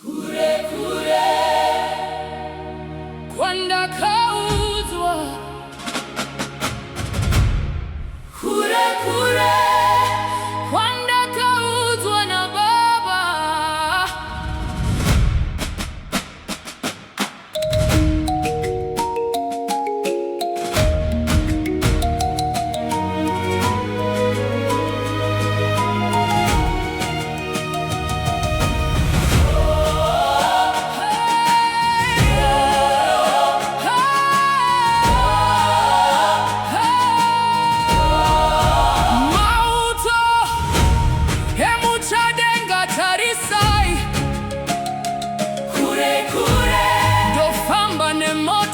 kure kure kwandakauzwa, kure kure kwandakauzwa na Baba.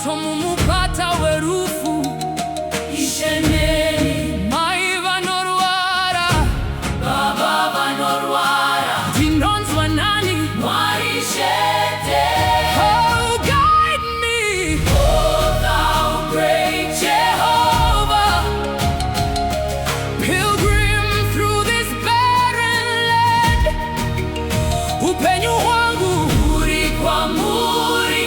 Mumupata werufu isheneni mai vanorwara, Baba vanorwara, tinonzwa nani mwarishete. Oh, guide me, oh thou great Jehovah, pilgrim through this barren land. Upenyu wangu muri kwa muri,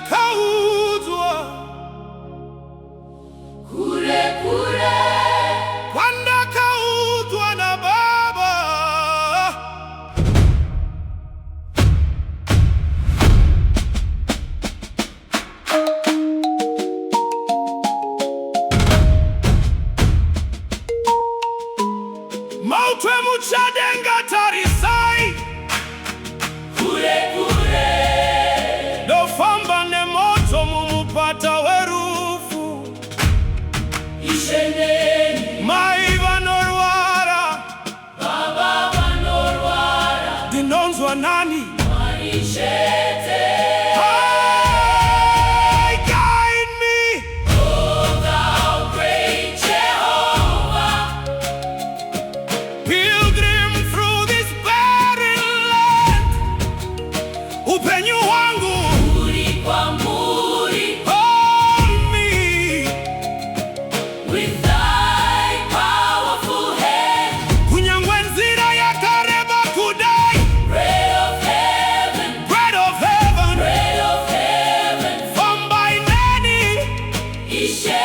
kwandakauzwa, kure kure kwandakauzwa na Baba. Mautwe muchadenga tarisai, kure kure dofamba ne moto mumupata werufu isheneni mai vanorwara, Baba vanorwara, tinonzwa nani mwarishete. Upenyu wangu muri kwa muri, hold me with thy powerful hand. Kunyangwe nzira ya kareba kudai, bread of heaven, bread of heaven, bread of heaven. Famba ineni ishe